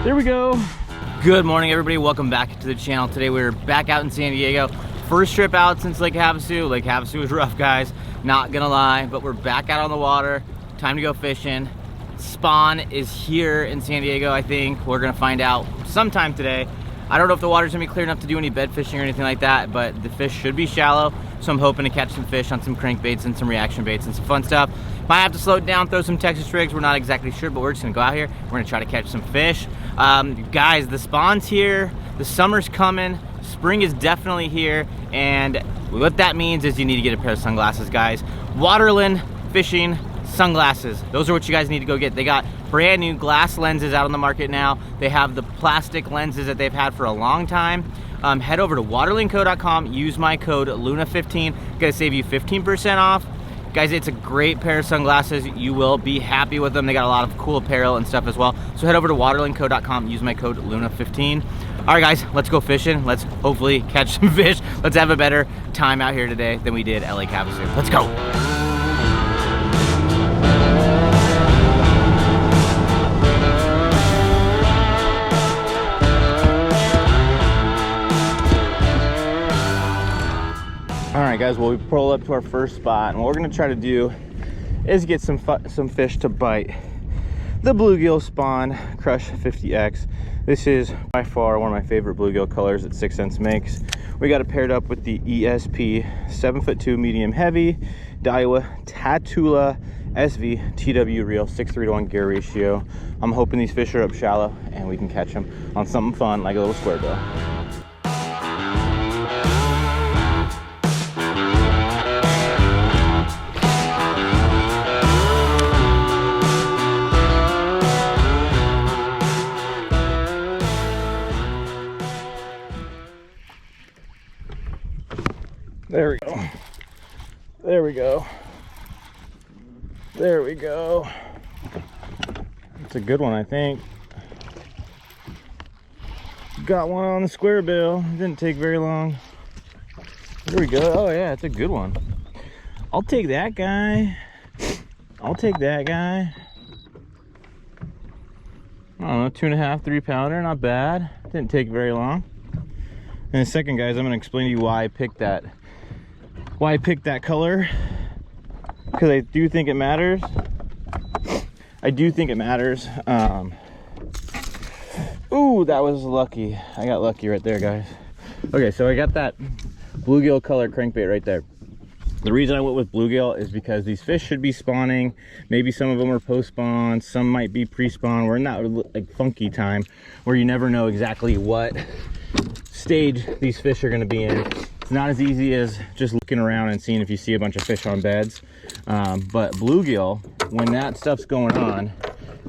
There we go. Good morning, everybody. Welcome back to the channel. Today we're back out in San Diego. First trip out since Lake Havasu. Lake Havasu was rough, guys. Not gonna lie, but we're back out on the water. Time to go fishing. Spawn is here in San Diego, I think. We're gonna find out sometime today. I don't know if the water's gonna be clear enough to do any bed fishing or anything like that, but the fish should be shallow. So I'm hoping to catch some fish on some crankbaits and some reaction baits and some fun stuff. Might have to slow it down, throw some Texas rigs. We're not exactly sure, but we're just gonna go out here. We're gonna try to catch some fish. Guys, the spawn's here. The summer's coming. Spring is definitely here. And what that means is you need to get a pair of sunglasses, guys. Waterland fishing sunglasses. Those are what you guys need to go get. They got brand new glass lenses out on the market now. They have the plastic lenses that they've had for a long time. Head over to waterlandco.com, use my code LUNA15, gonna save you 15% off. Guys, it's a great pair of sunglasses. You will be happy with them. They got a lot of cool apparel and stuff as well. So head over to waterlandco.com, use my code LUNA15. All right, guys, let's go fishing. Let's hopefully catch some fish. Let's have a better time out here today than we did at Lake Havasu. Let's go. All right, guys, well, we pull up to our first spot, and what we're gonna try to do is get some fish to bite. The bluegill spawn Crush 50X. This is by far one of my favorite bluegill colors that Sense makes. We got it paired up with the ESP 7'2" medium heavy Daiwa Tatula SV TW reel, 6:3 to 1 gear ratio. I'm hoping these fish are up shallow and we can catch them on something fun like a little square bill. There we go. There we go. There we go. It's a good one, I think. Got one on the square bill. Didn't take very long. There we go. Oh yeah, it's a good one. I'll take that guy. I'll take that guy. I don't know, 2.5, 3 pounder, not bad. Didn't take very long. In a second, guys, I'm gonna explain to you why I picked that color, because I do think it matters. I do think it matters. Ooh, that was lucky. I got lucky right there, guys. Okay, so I got that bluegill color crankbait right there. The reason I went with bluegill is because these fish should be spawning. Maybe some of them are post-spawn, some might be pre-spawn. We're in that like funky time where you never know exactly what stage these fish are going to be in. It's not as easy as just looking around and seeing if you see a bunch of fish on beds. But bluegill, when that stuff's going on,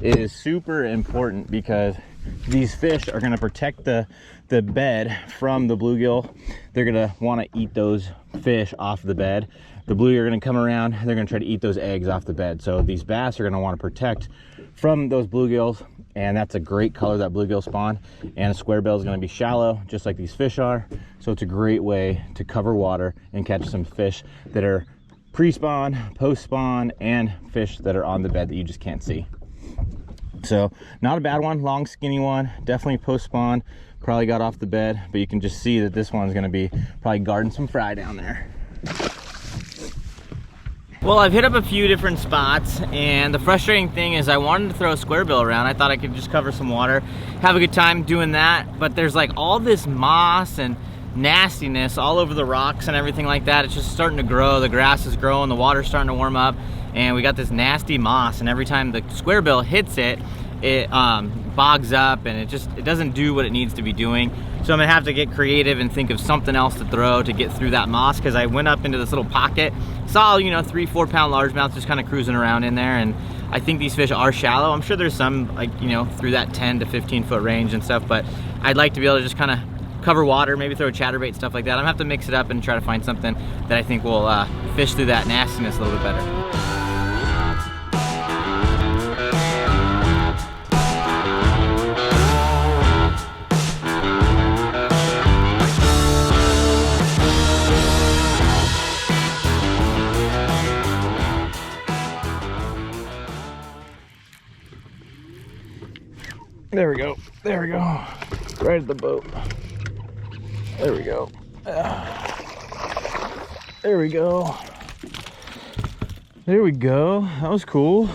is super important because these fish are going to protect the bed from the bluegill. They're going to want to eat those fish off the bed. The bluegill are going to come around, they're going to try to eat those eggs off the bed. So these bass are going to want to protect from those bluegills, and that's a great color, that bluegill spawn. And a square bill is going to be shallow, just like these fish are. So it's a great way to cover water and catch some fish that are pre-spawn, post-spawn, and fish that are on the bed that you just can't see. So not a bad one, long skinny one, definitely post-spawn, probably got off the bed, but you can just see that this one's going to be probably guarding some fry down there. Well, I've hit up a few different spots, and the frustrating thing is I wanted to throw a square bill around. I thought I could just cover some water, have a good time doing that, but there's like all this moss and nastiness all over the rocks and everything like that. It's just starting to grow. The grass is growing, the water's starting to warm up, and we got this nasty moss, and every time the square bill hits it, it bogs up, and it doesn't do what it needs to be doing. So I'm gonna have to get creative and think of something else to throw to get through that moss, because I went up into this little pocket, saw 3-4 pound largemouth just kind of cruising around in there, and I think these fish are shallow. I'm sure there's some like through that 10 to 15 foot range and stuff, but I'd like to be able to just kind of cover water, maybe throw a chatterbait, stuff like that. I'm gonna have to mix it up and try to find something that I think will fish through that nastiness a little bit better. There we go. There we go. Right at the boat. There we go. There we go. There we go. That was cool.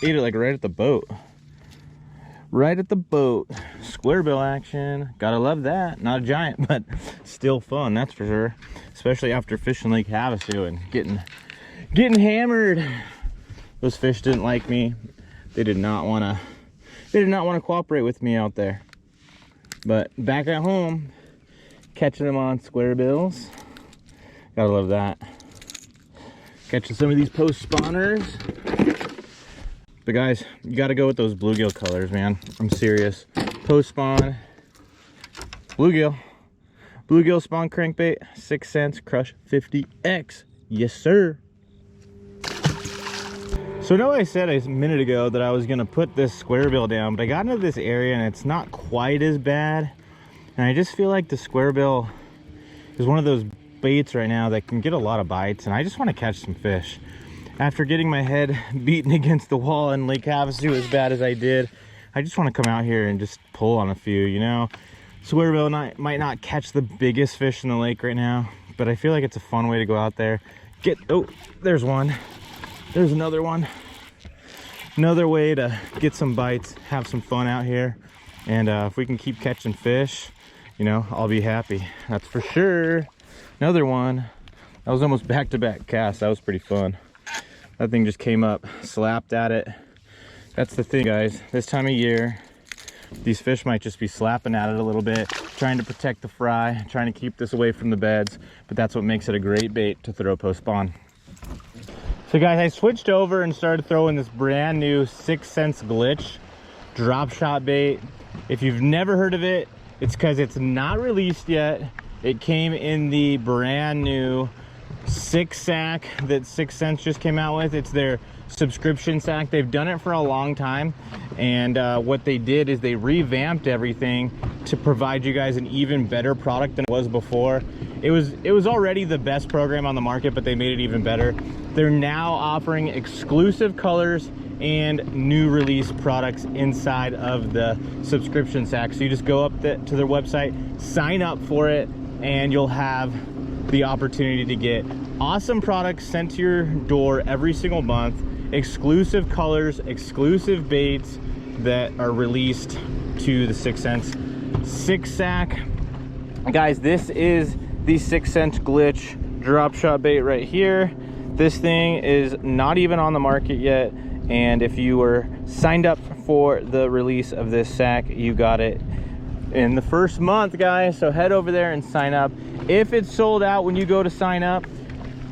Ate it like right at the boat. Right at the boat. Square bill action. Gotta love that. Not a giant, but still fun, that's for sure. Especially after fishing Lake Havasu and getting hammered. Those fish didn't like me. They did not want to cooperate with me out there. But back at home, catching them on square bills. Gotta love that. Catching some of these post spawners. But guys, you gotta go with those bluegill colors, man. I'm serious. Post spawn, bluegill. Bluegill spawn crankbait, 6 cents, crush 50X. Yes, sir. So I know I said a minute ago that I was gonna put this square bill down, but I got into this area and it's not quite as bad. And I just feel like the square bill is one of those baits right now that can get a lot of bites, and I just want to catch some fish. After getting my head beaten against the wall in Lake Havasu as bad as I did, I just want to come out here and just pull on a few, you know. Square bill might not catch the biggest fish in the lake right now, but I feel like it's a fun way to go out there. Oh, there's one. There's another one. Another way to get some bites, have some fun out here. And if we can keep catching fish, you know, I'll be happy. That's for sure. Another one. That was almost back-to-back casts. That was pretty fun. That thing just came up, slapped at it. That's the thing, guys. This time of year, these fish might just be slapping at it a little bit, trying to protect the fry, trying to keep this away from the beds, but that's what makes it a great bait to throw post spawn. So guys, I switched over and started throwing this brand new 6 cents glitch drop shot bait. If you've never heard of it, it's because it's not released yet. It came in the brand new 6 sack that 6 cents just came out with. It's their subscription sack. They've done it for a long time, and what they did is they revamped everything to provide you guys an even better product than it was before. It was already the best program on the market, but they made it even better. They're now offering exclusive colors and new release products inside of the subscription sack. So you just go up to their website, sign up for it, and you'll have the opportunity to get awesome products sent to your door every single month, exclusive colors, exclusive baits that are released to the 6 cents 6 sack. Guys, this is the 6 cents glitch drop shot bait right here. This thing is not even on the market yet, and if you were signed up for the release of this sack, you got it in the first month, guys. So head over there and sign up. If it's sold out when you go to sign up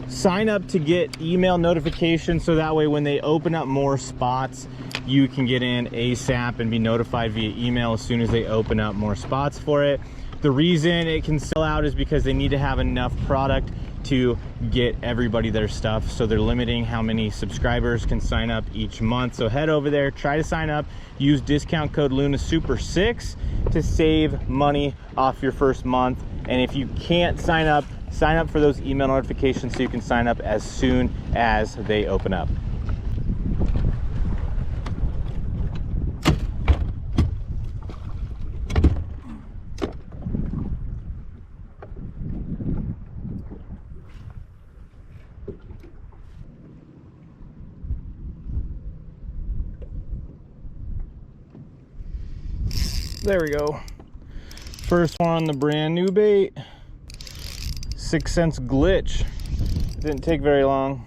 to get email notifications, so that way when they open up more spots, you can get in ASAP and be notified via email as soon as they open up more spots for it. The reason it can sell out is because they need to have enough product to get everybody their stuff, so they're limiting how many subscribers can sign up each month. So head over there, try to sign up, use discount code LUNASUPER6 to save money off your first month. And if you can't sign up for those email notifications so you can sign up as soon as they open up. There we go. First one on the brand new bait. 6 cents glitch. Didn't take very long.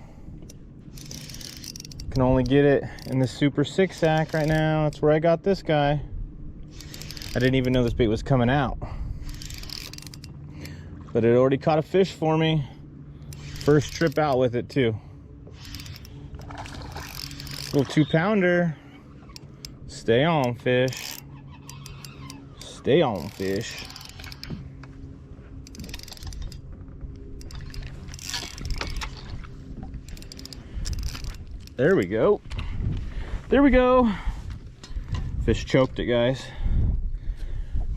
Can only get it in the Super 6 sack right now. That's where I got this guy. I didn't even know this bait was coming out, but it already caught a fish for me. First trip out with it too. Little 2-pounder. Stay on, fish. Stay on, fish. There we go. There we go. Fish choked it, guys.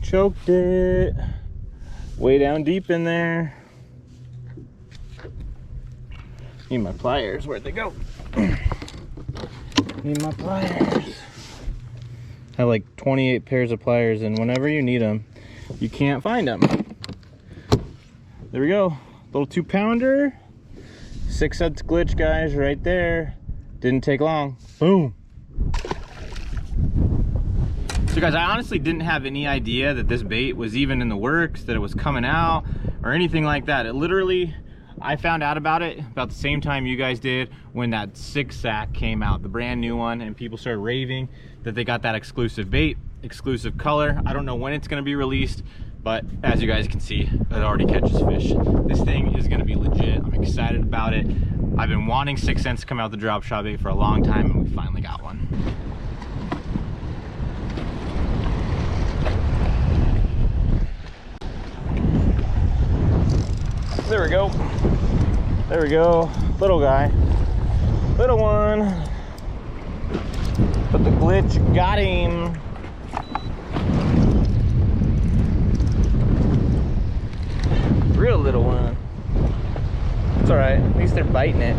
Choked it. Way down deep in there. Need my pliers. Where'd they go? Need my pliers. have like 28 pairs of pliers, and whenever you need them, you can't find them. There we go, little 2-pounder, 6 cents glitch, guys, right there. Didn't take long. Boom. So guys, I honestly didn't have any idea that this bait was even in the works, that it was coming out or anything like that. It literally, I found out about it about the same time you guys did when that 6-sack came out, the brand new one, and people started raving that they got that exclusive bait, exclusive color. I don't know when it's gonna be released, but as you guys can see, it already catches fish. This thing is gonna be legit. I'm excited about it. I've been wanting 6 cents to come out the drop shot bait for a long time, and we finally got one. There we go. There we go. Little guy. Little one. But the glitch got him. Real little one. It's alright. At least they're biting it.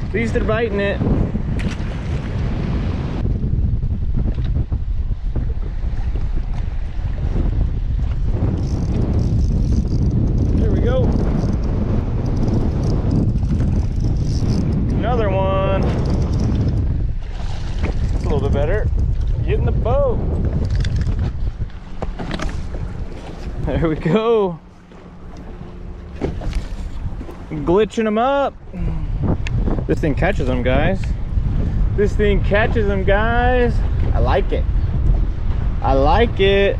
At least they're biting it. There we go. Another one. It's a little bit better. Get in the boat. There we go. Glitching them up. This thing catches them, guys. This thing catches them, guys. I like it. I like it.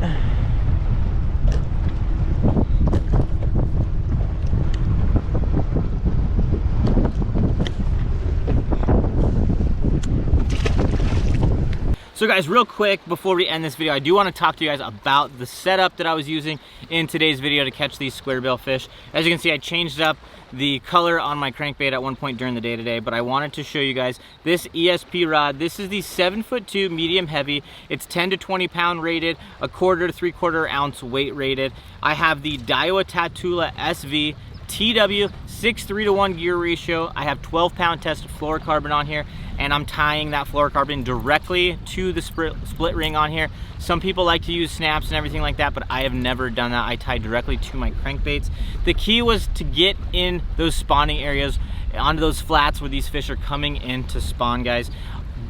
So guys, real quick before we end this video, I do want to talk to you guys about the setup that I was using in today's video to catch these square bill fish. As you can see, I changed up the color on my crankbait at one point during the day today, but I wanted to show you guys this ESP rod. This is the 7'2" medium heavy. It's 10 to 20 pound rated, 1/4 to 3/4 ounce weight rated. I have the Daiwa Tatula SV TW 6:3 to 1 gear ratio. I have 12-pound tested fluorocarbon on here, and I'm tying that fluorocarbon directly to the split ring on here. Some people like to use snaps and everything like that, but I have never done that. I tie directly to my crankbaits. The key was to get in those spawning areas, onto those flats where these fish are coming in to spawn, guys.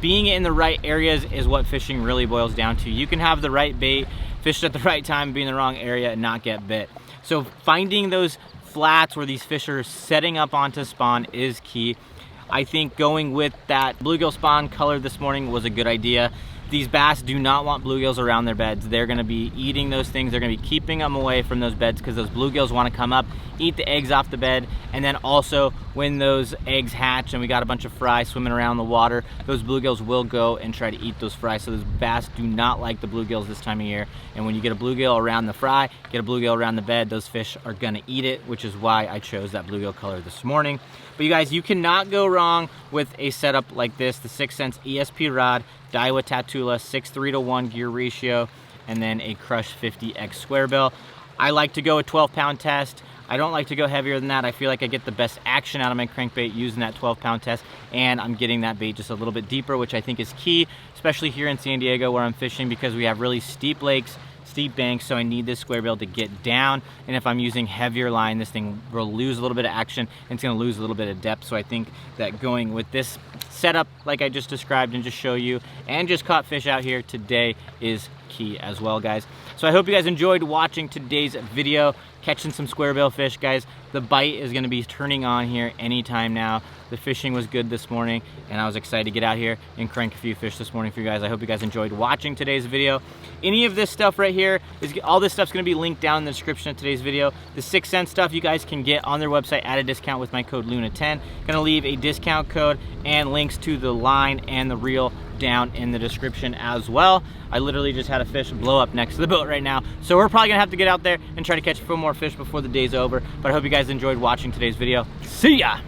Being in the right areas is what fishing really boils down to. You can have the right bait, fish at the right time, be in the wrong area, and not get bit. So finding those flats where these fish are setting up onto spawn is key. I think going with that bluegill spawn color this morning was a good idea. These bass do not want bluegills around their beds. They're gonna be eating those things. They're gonna be keeping them away from those beds because those bluegills wanna come up, eat the eggs off the bed, and then also when those eggs hatch and we got a bunch of fry swimming around the water, those bluegills will go and try to eat those fry. So those bass do not like the bluegills this time of year. And when you get a bluegill around the fry, get a bluegill around the bed, those fish are gonna eat it, which is why I chose that bluegill color this morning. But you guys, you cannot go wrong with a setup like this, the 6 Sense ESP Rod, Daiwa Tatula 6:3 to 1 gear ratio, and then a Crush 50X square bill. I like to go a 12-pound test. I don't like to go heavier than that. I feel like I get the best action out of my crankbait using that 12-pound test, and I'm getting that bait just a little bit deeper, which I think is key, especially here in San Diego where I'm fishing, because we have really steep lakes, steep banks, so I need this square bill to get down. And if I'm using heavier line, this thing will lose a little bit of action and it's gonna lose a little bit of depth. So I think that going with this setup like I just described and just show you and just caught fish out here today is key as well, guys. So I hope you guys enjoyed watching today's video, catching some square bill fish, guys. The bite is gonna be turning on here anytime now. The fishing was good this morning, and I was excited to get out here and crank a few fish this morning for you guys. I hope you guys enjoyed watching today's video. Any of this stuff right here, all this stuff's gonna be linked down in the description of today's video. The 6 Sense stuff you guys can get on their website at a discount with my code LUNA10. Gonna leave a discount code and links to the line and the reel down in the description as well. I literally just had a fish blow up next to the boat right now, so we're probably gonna have to get out there and try to catch a few more fish before the day's over. But I hope you guys enjoyed watching today's video. See ya!